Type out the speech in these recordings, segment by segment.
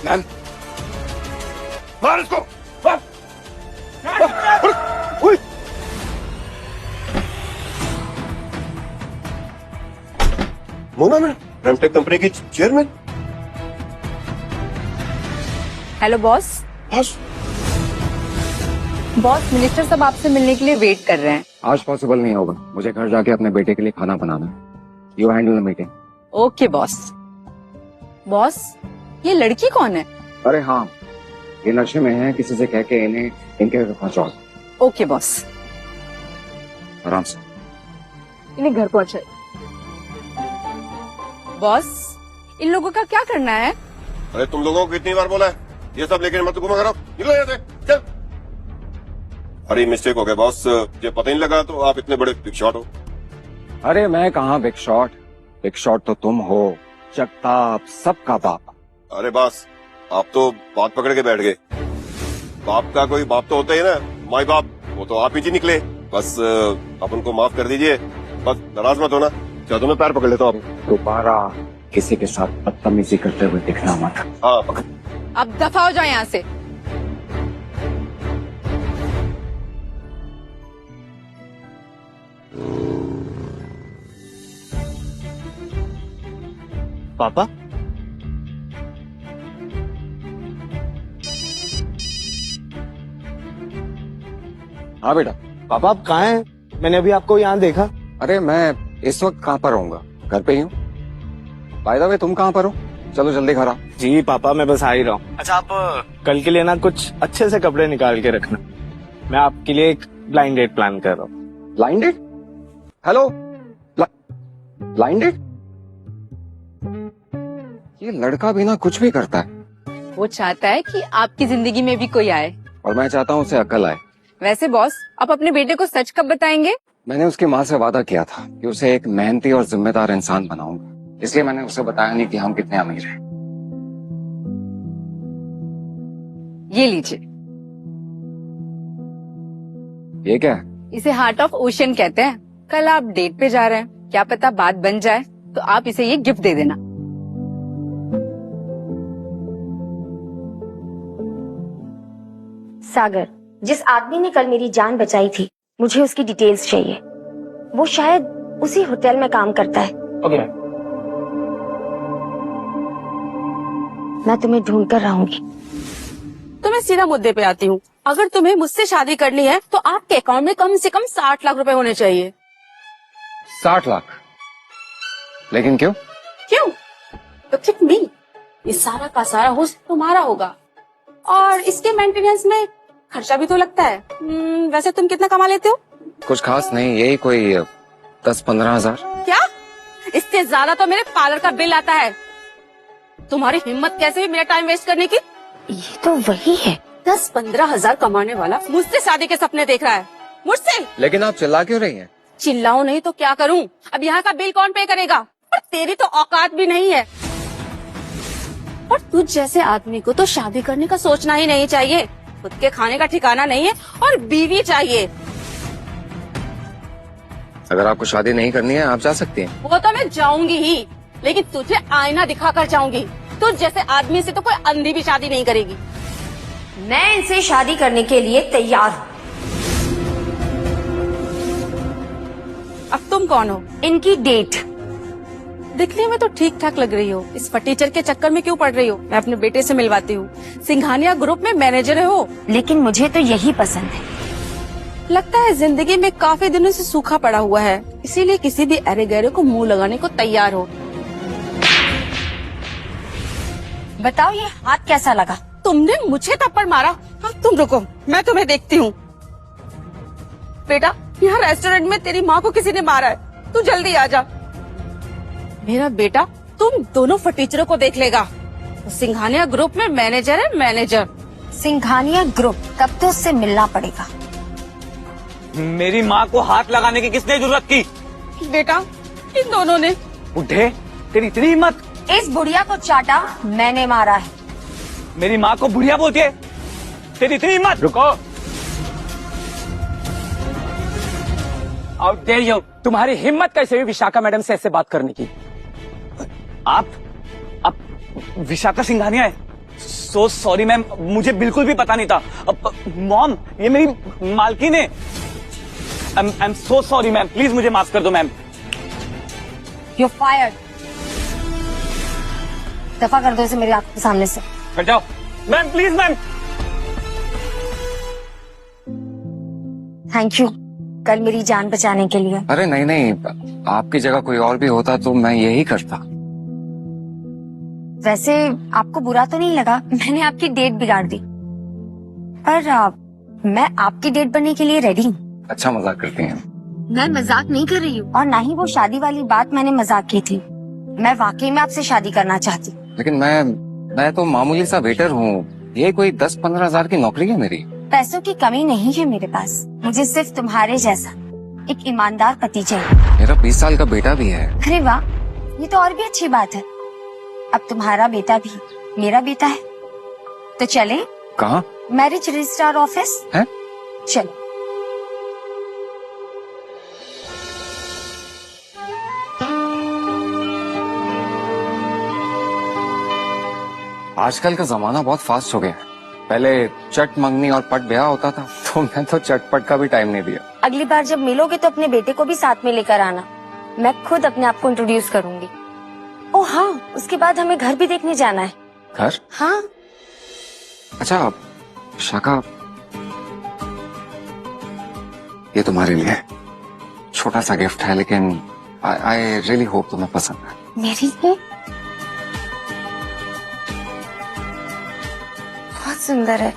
Ma'am, मार इसको, मार। उई। मोना मैम, रेमटेक कंपनी की chairman. Hello boss. Boss, boss, minister साहब आपसे मिलने के लिए वेट कर रहे हैं। आज पॉसिबल नहीं होगा, मुझे घर जाके अपने बेटे के लिए खाना बनाना। You handle the meeting. Okay boss. Boss, ये लड़की कौन है? अरे हाँ, ये नशे में है, किसी से कह के इन्हें इनके घर पहुंचाओ। Okay boss. आराम से। इन्हें घर पहुंचाए। बॉस, इन लोगों का क्या करना है? अरे तुम लोगों को कितनी बार बोला है ये सब लेके मत घुमा करो। निकलो यहाँ से, चल। अरे मिस्टेक हो गया बॉस, ये पता नहीं लगा तो आप इतने बड़े बिग शॉट हो। अरे मैं कहाँ बिग शॉट, बिग शॉट तो तुम हो, जगताप सबका बाप। अरे बॉस, आप तो बात पकड़ के बैठ गए। बाप का कोई बाप तो होता ही ना, माई बाप, वो तो आप ही जी निकले। बस आप उनको माफ कर दीजिए, बस नाराज मत होना। क्या तुम्हें पैर पकड़ लेता हूँ आप। दोबारा किसी के साथ बदतमीजी करते हुए दिखना मत। हाँ पकड़। अब दफा हो जाओ यहाँ से। पापा, हाँ बेटा। पापा आप कहाँ हैं? मैंने अभी आपको यहाँ देखा। अरे मैं इस वक्त कहाँ पर रहूंगा, घर पे ही हूँ। बाय द वे तुम कहाँ पर हो? चलो जल्दी घर आओ। जी पापा, मैं बस आ ही रहा हूँ। अच्छा, आप कल के लिए ना कुछ अच्छे से कपड़े निकाल के रखना। मैं आपके लिए एक ब्लाइंड डेट प्लान कर रहा हूँ। Blind date? Hello, blind date? ये लड़का भी ना कुछ भी करता है। वो चाहता है कि आपकी जिंदगी में भी कोई आए। और मैं चाहता हूँ उसे अक्ल आए। वैसे बॉस, आप अपने बेटे को सच कब बताएंगे? मैंने उसकी माँ से वादा किया था कि उसे एक मेहनती और जिम्मेदार इंसान बनाऊंगा, इसलिए मैंने उसे बताया नहीं कि हम कितने अमीर हैं। ये लीजिए। ये क्या है? इसे हार्ट ऑफ ओशन कहते हैं। कल आप डेट पे जा रहे हैं, क्या पता बात बन जाए, तो आप इसे ये गिफ्ट दे देना। सागर, जिस आदमी ने कल मेरी जान बचाई थी, मुझे उसकी डिटेल्स चाहिए। वो शायद उसी होटल में काम करता है। ओके। मैं तुम्हें ढूंढ कर रहूंगी। तो मैं सीधा मुद्दे पे आती हूँ। अगर तुम्हें मुझसे शादी करनी है तो आपके अकाउंट में कम से कम 60 लाख रुपए होने चाहिए। 60 लाख? लेकिन क्यों? क्यों? तो किट मी, ये सारा का सारा होस्ट तुम्हारा होगा और इसके मेंटेनेंस में खर्चा भी तो लगता है। वैसे तुम कितना कमा लेते हो? कुछ खास नहीं, यही कोई 10-15 हजार। क्या? इससे ज्यादा तो मेरे पार्लर का बिल आता है। तुम्हारी हिम्मत कैसे हुई मेरा टाइम वेस्ट करने की? ये तो वही है। 10-15 हजार कमाने वाला मुझसे शादी के सपने देख रहा है। मुझसे? लेकिन आप चिल्ला क्यों रही हैं? चिल्लाऊं नहीं तो क्या करूं? अब यहाँ का बिल कौन पे करेगा? और तेरी तो औकात भी नहीं है। और तुझ जैसे आदमी को तो शादी करने का सोचना ही नहीं चाहिए। खुद के खाने का ठिकाना नहीं है और बीवी चाहिए। अगर आपको शादी नहीं करनी है आप जा सकती हैं। वो तो मैं जाऊंगी ही, लेकिन तुझे आईना दिखा कर जाऊंगी। तुझ जैसे आदमी से तो कोई अंधी भी शादी नहीं करेगी। मैं इनसे शादी करने के लिए तैयार हूँ। अब तुम कौन हो? इनकी डेट। दिखने में तो ठीक ठाक लग रही हो, इस फटीचर के चक्कर में क्यों पड़ रही हो? मैं अपने बेटे से मिलवाती हूँ। सिंघानिया ग्रुप में मैनेजर हो। लेकिन मुझे तो यही पसंद है। लगता है जिंदगी में काफी दिनों से सूखा पड़ा हुआ है, इसीलिए किसी भी अरे गहरे को मुंह लगाने को तैयार हो। बताओ ये हाथ कैसा लगा? तुमने मुझे थप्पड़ मारा? हाँ, तुम रुको, मैं तुम्हें देखती हूँ। बेटा, यहाँ रेस्टोरेंट में तेरी माँ को किसी ने मारा है, तू जल्दी आ जा। मेरा बेटा तुम दोनों फटीचरों को देख लेगा। तो सिंघानिया ग्रुप में मैनेजर है, मैनेजर। सिंघानिया ग्रुप? तब तो उससे मिलना पड़ेगा। मेरी माँ को हाथ लगाने की किसने जरूरत की? बेटा, इन दोनों ने। बुढ़े, तेरी इतनी हिम्मत? इस बुढ़िया को चाटा मैंने मारा है। मेरी माँ को बुढ़िया बोलती है? तेरी इतनी हिम्मत? रुको। आउट देयर यू, तुम्हारी हिम्मत कैसे हुई विशाखा मैडम से ऐसे बात करने की? आप विशाखा सिंघानिया है? सो सॉरी मैम, मुझे बिल्कुल भी पता नहीं था। मॉम, ये मेरी मालकिन है। I am so sorry ma'am, please मुझे माफ कर दो मैम। You're fired. दफा कर दो इसे मेरी आंखों के सामने से। हट जाओ ma'am, please ma'am. Thank you कल मेरी जान बचाने के लिए। अरे नहीं नहीं, आपकी जगह कोई और भी होता तो मैं यही करता। वैसे आपको बुरा तो नहीं लगा मैंने आपकी डेट बिगाड़ दी, पर मैं आपकी डेट बनने के लिए रेडी हूँ। अच्छा मजाक करती हैं। मैं मजाक नहीं कर रही हूँ, और ना ही वो शादी वाली बात मैंने मजाक की थी। मैं वाकई में आपसे शादी करना चाहती हूँ। लेकिन मैं तो मामूली सा वेटर हूँ, ये कोई 10-15 हजार की नौकरी है मेरी। पैसों की कमी नहीं है मेरे पास, मुझे सिर्फ तुम्हारे जैसा एक ईमानदार पति चाहिए। मेरा 20 साल का बेटा भी है। अरे वाह, ये तो और भी अच्छी बात है। अब तुम्हारा बेटा भी मेरा बेटा है, तो चले? कहाँ? मैरिज रजिस्ट्रार ऑफिस है? चलो। आजकल का जमाना बहुत फास्ट हो गया है। पहले चट मंगनी और पट ब्याह होता था, तो मैं तो चटपट का भी टाइम नहीं दिया। अगली बार जब मिलोगे तो अपने बेटे को भी साथ में लेकर आना, मैं खुद अपने आप को इंट्रोड्यूस करूंगी। ओ हाँ, उसके बाद हमें घर भी देखने जाना है। घर? हाँ। अच्छा शाका, ये तुम्हारे लिए छोटा सा गिफ्ट है, लेकिन आई रियली होप तुम्हें पसंद है। मेरी लिए? बहुत सुंदर है,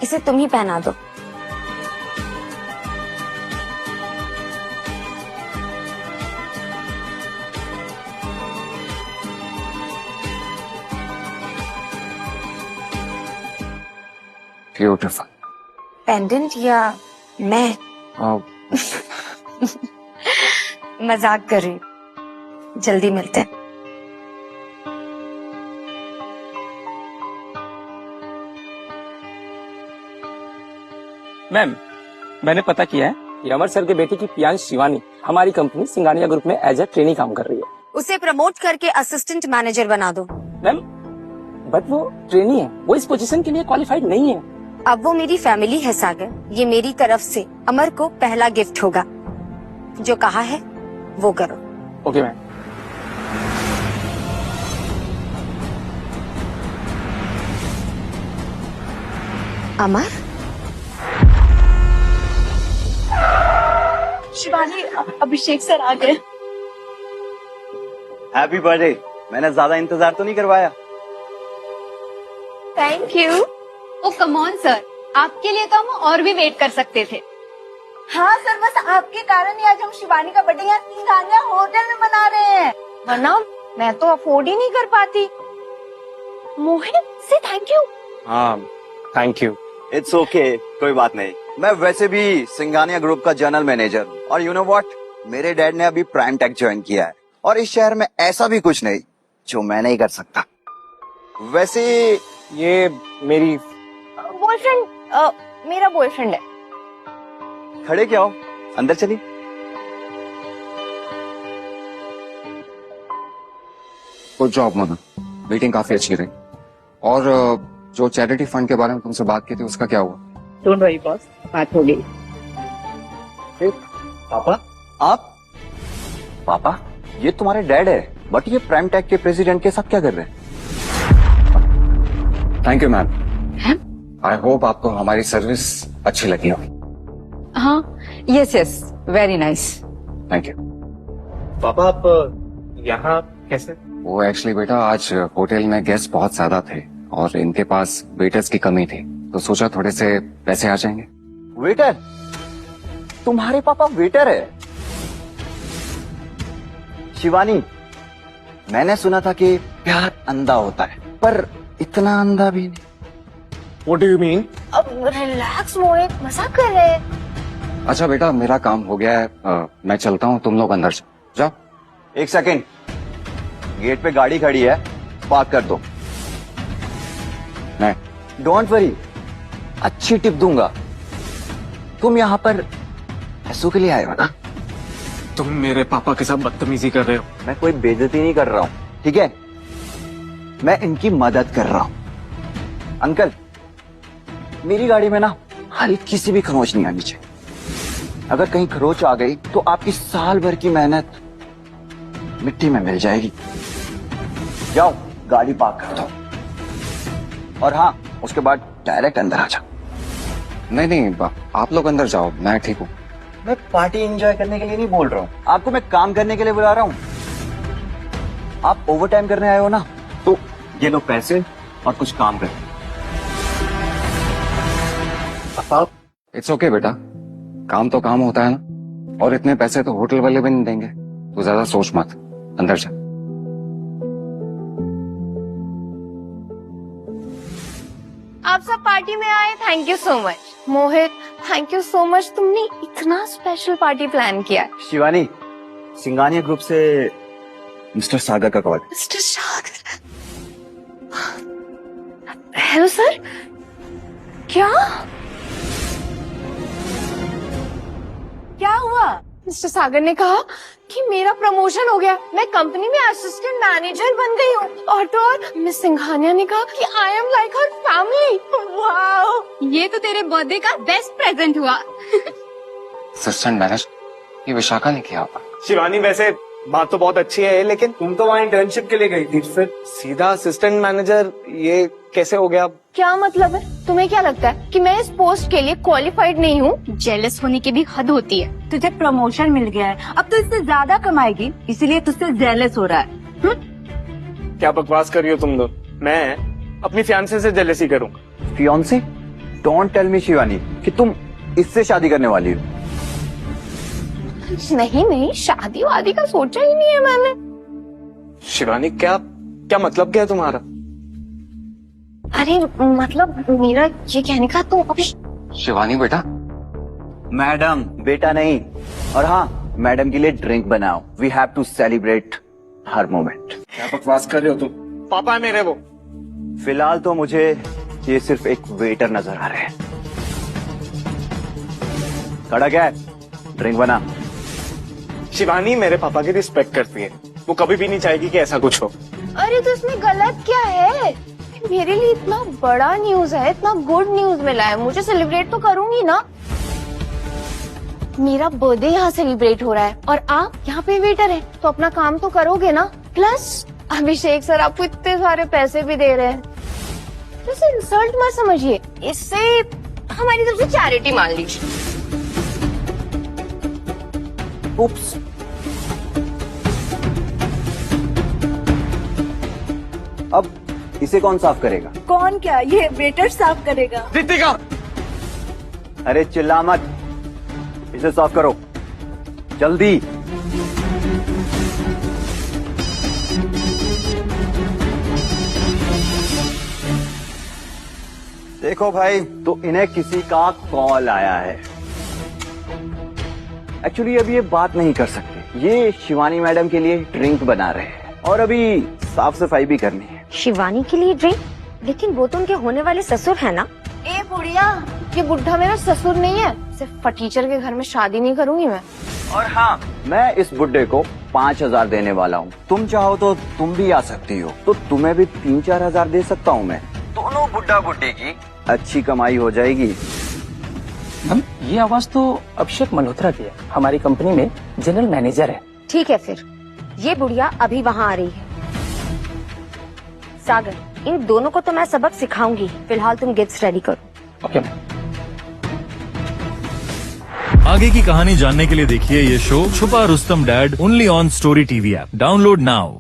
इसे तुम ही पहना दो। ब्यूटीफुल। पेंडेंट या मैं? मजाक कर रही हूँ। जल्दी मिलते हैं। मैम, मैंने पता किया है, ये अमर सर के बेटे की प्रियांश शिवानी हमारी कंपनी सिंगानिया ग्रुप में एज ए ट्रेनी काम कर रही है। उसे प्रमोट करके असिस्टेंट मैनेजर बना दो। मैम, बट वो ट्रेनी है, वो इस पोजीशन के लिए क्वालिफाइड नहीं है। अब वो मेरी फैमिली है सागर, ये मेरी तरफ से अमर को पहला गिफ्ट होगा। जो कहा है वो करो। Okay ma'am. Amar, Shivani, Abhishek sir आ गए। Happy birthday. मैंने ज्यादा इंतजार तो नहीं करवाया। Thank you. Oh come on sir, आपके लिए तो हम और भी वेट कर सकते थे। हाँ सर, बस आपके कारण ही आज हम शिवानी का बर्थडे यहाँ सिंघानिया होटल में मना रहे हैं, वरना मैं तो अफोर्ड ही नहीं कर पाती। मोहित, से थैंक यू। हाँ, थैंक यू। इट्स ओके, कोई बात नहीं। मैं वैसे भी सिंघानिया ग्रुप का जनरल मैनेजर, और यू नो व्हाट, मेरे डैड ने अभी प्राइम टेक ज्वाइन किया है, और इस शहर में ऐसा भी कुछ नहीं जो मैं नहीं कर सकता। वैसे ये मेरी बॉयफ्रेंड, मेरा बॉयफ्रेंड है। खड़े क्या हो, अंदर चलिए। गुड जॉब मदन, मीटिंग काफी अच्छी रही। और जो चैरिटी फंड के बारे में तुमसे बात की थी उसका क्या हुआ? डोंट वरी बॉस, बात हो गई। पापा? आप? पापा, ये तुम्हारे डैड है, बट ये प्राइम टेक के प्रेसिडेंट के साथ क्या कर रहे हैं? Thank you ma'am. I hope आपको हमारी सर्विस अच्छी लगी हो। हाँ, yes yes, very nice. Thank you. पापा, आप यहाँ कैसे? वो एक्चुअली बेटा, आज होटल में गेस्ट बहुत ज्यादा थे और इनके पास वेटर्स की कमी थी, तो सोचा थोड़े से पैसे आ जाएंगे। वेटर? तुम्हारे पापा वेटर है? शिवानी, मैंने सुना था कि प्यार अंधा होता है, पर इतना अंधा भी नहीं। What do you mean? अब रिलैक्स मोहित, मजाक कर रहे हैं। अच्छा बेटा, मेरा काम हो गया है, मैं चलता हूँ, तुम लोग अंदर जाओ। एक सेकेंड, गेट पे गाड़ी खड़ी है, पार्क कर दो। नहीं, डोंट वरी, अच्छी टिप दूंगा। तुम यहाँ पर पैसों के लिए आए हो ना? तुम मेरे पापा के साथ बदतमीजी कर रहे हो। मैं कोई बेइज्जती नहीं कर रहा हूँ, ठीक है? मैं इनकी मदद कर रहा हूं। अंकल, मेरी गाड़ी में ना हल्की सी भी खरोंच नहीं आनी चाहिए। अगर कहीं खरोंच आ गई तो आपकी साल भर की मेहनत मिट्टी में मिल जाएगी। जाओ गाड़ी पार्क कर दो, और हाँ, उसके बाद डायरेक्ट अंदर आ जाओ। नहीं, आप लोग अंदर जाओ, मैं ठीक हूँ। मैं पार्टी एंजॉय करने के लिए नहीं बोल रहा हूँ, आपको मैं काम करने के लिए बुला रहा हूँ। आप ओवर टाइम करने आए हो ना, तो ये लो पैसे और कुछ काम करें। इट्स ओके बेटा, काम तो काम होता है ना, और इतने पैसे तो होटल वाले भी नहीं देंगे। तू ज्यादा सोच मत, अंदर जा। आप सब पार्टी में आए, thank you so much. Mohit, thank you so much, तुमने इतना स्पेशल पार्टी प्लान किया। शिवानी, सिंघानिया ग्रुप से मिस्टर सागर का कॉल। मिस्टर सागर, हेलो सर। क्या हुआ? मिस्टर सागर ने कहा कि मेरा प्रमोशन हो गया, मैं कंपनी में असिस्टेंट मैनेजर बन गई हूँ। और तो और मिस सिंघानिया ने कहा कि I am like her family. Wow, ये तो तेरे बर्थडे का बेस्ट प्रेजेंट हुआ। असिस्टेंट मैनेजर ये विशाखा ने किया होगा। शिवानी, वैसे बात तो बहुत अच्छी है, लेकिन तुम तो वहाँ इंटर्नशिप के लिए गई थी, फिर सीधा असिस्टेंट मैनेजर, ये कैसे हो गया? क्या मतलब है? तुम्हें क्या लगता है कि मैं इस पोस्ट के लिए क्वालिफाइड नहीं हूँ? जेलस होने की भी हद होती है। तुझे प्रमोशन मिल गया है, अब तो इससे ज्यादा कमाएगी, इसीलिए तुझसे जेलस हो रहा है। क्या बकवास कर रही हो तुम लोग? मैं अपनी फियांसे से जेलसी करूंगा? Fiance? Don't tell me Shivani कि तुम इससे शादी करने वाली हो। नहीं, शादी वादी का सोचा ही नहीं है मैंने। शिवानी, क्या मतलब क्या है तुम्हारा? अरे मतलब मेरा ये कहने का, तो अभी शिवानी बेटा, मैडम बेटा नहीं। और हाँ, मैडम के लिए ड्रिंक बनाओ, वी हैव टू सेलिब्रेट हर मोमेंट। क्या बकवास कर रहे हो तुम? पापा है मेरे वो। फिलहाल तो मुझे ये सिर्फ एक वेटर नजर आ रहे हैं। खड़ा क्या है? ड्रिंक बना। शिवानी मेरे पापा की रिस्पेक्ट करती है, वो कभी भी नहीं चाहेगी कि ऐसा कुछ हो। अरे तो इसमें गलत क्या है? मेरे लिए इतना बड़ा न्यूज है, इतना गुड न्यूज मिला है, मुझे सेलिब्रेट तो करूंगी ना। मेरा बर्थडे यहाँ सेलिब्रेट हो रहा है और आप यहाँ पे वेटर हैं, तो अपना काम तो करोगे ना। प्लस अभिषेक सर आपको इतने सारे पैसे भी दे रहे हैं, तो इसे इंसल्ट मत समझिए, इससे हमारी तरफ से चैरिटी मान लीजिए। उप्स। अब इसे कौन साफ करेगा? कौन क्या, ये वेटर साफ करेगा। रितिका, अरे चिल्ला मत, इसे साफ करो जल्दी। देखो भाई, तो इन्हें किसी का कॉल आया है। एक्चुअली अभी ये बात नहीं कर सकते, ये शिवानी मैडम के लिए ड्रिंक बना रहे हैं और अभी साफ सफाई भी करनी है। शिवानी के लिए ड्रिंक? लेकिन वो तो उनके होने वाले ससुर है ना। ए बुढ़िया, ये बुढ़ा मेरा ससुर नहीं है, सिर्फ फटीचर के घर में शादी नहीं करूंगी मैं। और हाँ, मैं इस बुड्ढे को 5,000 देने वाला हूँ। तुम चाहो तो तुम भी आ सकती हो, तो तुम्हें भी 3-4 हजार दे सकता हूँ मैं। दोनों बुड्ढा बुड्ढी की अच्छी कमाई हो जाएगी। मैम, ये आवाज तो अभिषेक मल्होत्रा की है, हमारी कंपनी में जनरल मैनेजर है। ठीक है, फिर ये बुढ़िया अभी वहाँ आ रही है। सागर, इन दोनों को तो मैं सबक सिखाऊंगी, फिलहाल तुम गिफ्ट्स रेडी करो। Okay ma'am. आगे की कहानी जानने के लिए देखिए ये शो छुपा Rustam dad only on story TV app. Download now.